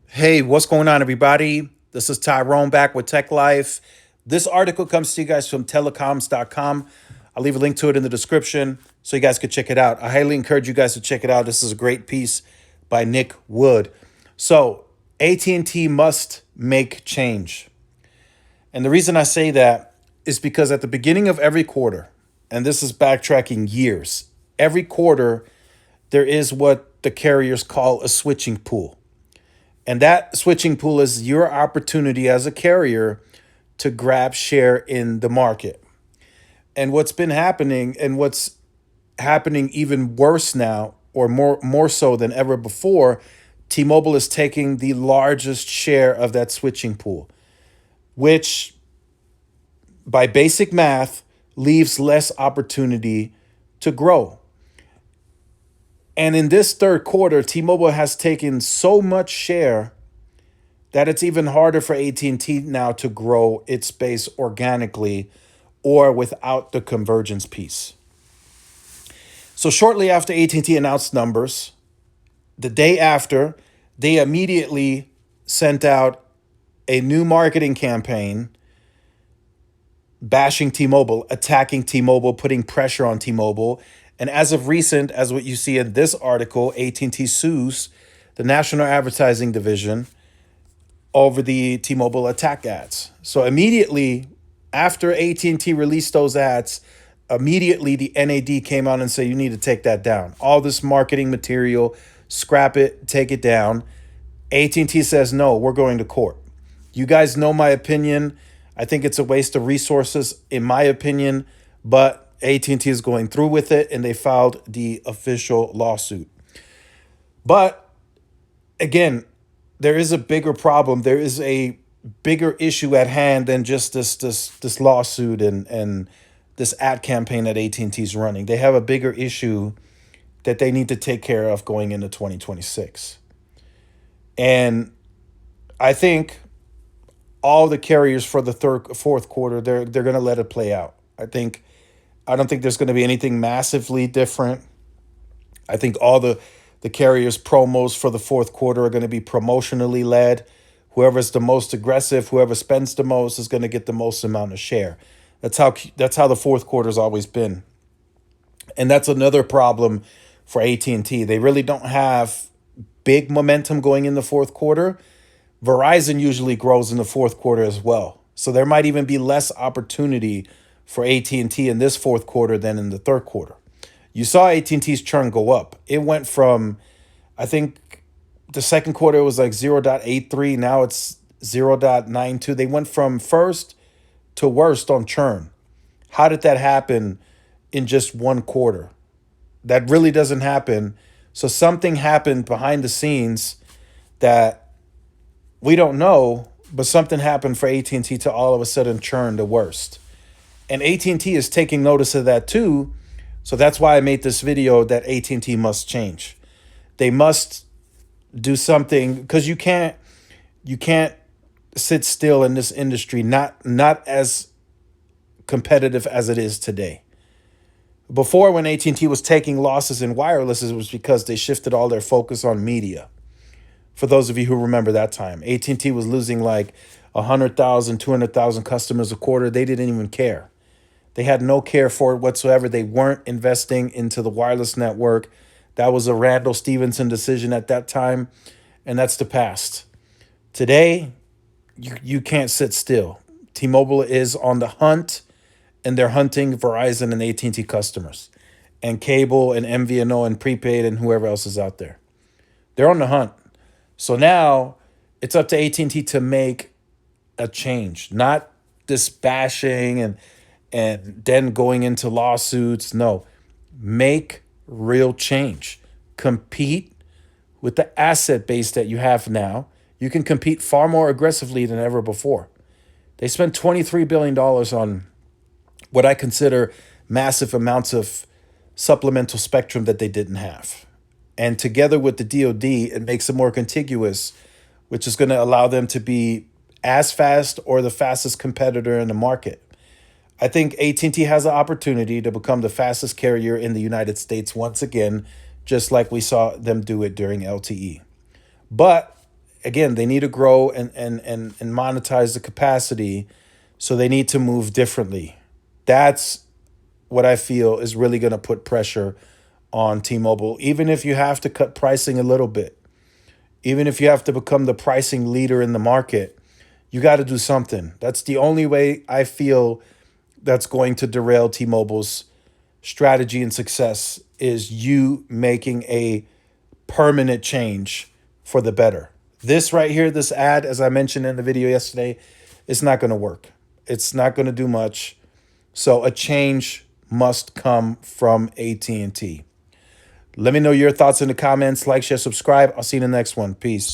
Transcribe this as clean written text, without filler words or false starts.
Hey, what's going on, everybody? This is Tyrone back with Tech Life. This article comes to you guys from telecoms.com. I'll leave a link to it in the description so you guys could check it out. I highly encourage you guys to check it out. This is a great piece by Nick Wood. So, AT&T must make change. And the reason I say that is because at the beginning of every quarter, and this is backtracking years, every quarter there is what the carriers call a switching pool. And that switching pool is your opportunity as a carrier to grab share in the market. And what's been happening and what's happening even worse now or more so than ever before, T-Mobile is taking the largest share of that switching pool, which by basic math leaves less opportunity to grow. And in this third quarter, T-Mobile has taken so much share that it's even harder for AT&T now to grow its base organically or without the convergence piece. So shortly after AT&T announced numbers, the day after, they immediately sent out a new marketing campaign bashing T-Mobile, attacking T-Mobile, putting pressure on T-Mobile. And as of recent, as what you see in this article, AT&T sues the National Advertising Division over the T-Mobile attack ads. So immediately after AT&T released those ads, immediately the NAD came out and said, you need to take that down. All this marketing material, scrap it, take it down. AT&T says, no, we're going to court. You guys know my opinion. I think it's a waste of resources, in my opinion, but AT&T is going through with it, and they filed the official lawsuit. But again, there is a bigger problem. There is a bigger issue at hand than just this lawsuit and this ad campaign that AT&T is running. They have a bigger issue that they need to take care of going into 2026. And I think all the carriers for the fourth quarter, they're going to let it play out. I don't think there's going to be anything massively different. I think all the carriers' promos for the fourth quarter are going to be promotionally led. Whoever's the most aggressive, whoever spends the most is going to get the most amount of share. That's how the fourth quarter's always been. And that's another problem for AT&T. They really don't have big momentum going in the fourth quarter. Verizon usually grows in the fourth quarter as well. So there might even be less opportunity for AT&T in this fourth quarter than in the third quarter. You saw AT&T's churn go up. It went from, I think the second quarter was like 0.83. Now it's 0.92. They went from first to worst on churn. How did that happen in just one quarter? That really doesn't happen. So something happened behind the scenes that we don't know, but something happened for AT&T to all of a sudden churn the worst. And AT&T is taking notice of that too. So that's why I made this video that AT&T must change. They must do something because you can't sit still in this industry, not as competitive as it is today. Before, when AT&T was taking losses in wireless, it was because they shifted all their focus on media. For those of you who remember that time, AT&T was losing like 100,000, 200,000 customers a quarter. They didn't even care. They had no care for it whatsoever. They weren't investing into the wireless network. That was a Randall Stevenson decision at that time, and that's the past. Today, you can't sit still. T-Mobile is on the hunt, and they're hunting Verizon and AT&T customers, and cable and MVNO and prepaid and whoever else is out there. They're on the hunt. So now it's up to AT&T to make a change, not this bashing and then going into lawsuits. No, make real change. Compete with the asset base that you have now. You can compete far more aggressively than ever before. They spent $23 billion dollars on what I consider massive amounts of supplemental spectrum that they didn't have. And together with the DoD, it makes it more contiguous, which is going to allow them to be as fast or the fastest competitor in the market. I think AT&T has an opportunity to become the fastest carrier in the United States once again, just like we saw them do it during LTE. But again, they need to grow and monetize the capacity, so they need to move differently. That's what I feel is really going to put pressure on T-Mobile, even if you have to cut pricing a little bit, even if you have to become the pricing leader in the market, you got to do something. That's the only way I feel that's going to derail T-Mobile's strategy and success, is you making a permanent change for the better. This right here, this ad, as I mentioned in the video yesterday, is not going to work. It's not going to do much. So a change must come from AT&T. Let me know your thoughts in the comments. Like, share, subscribe. I'll see you in the next one. Peace.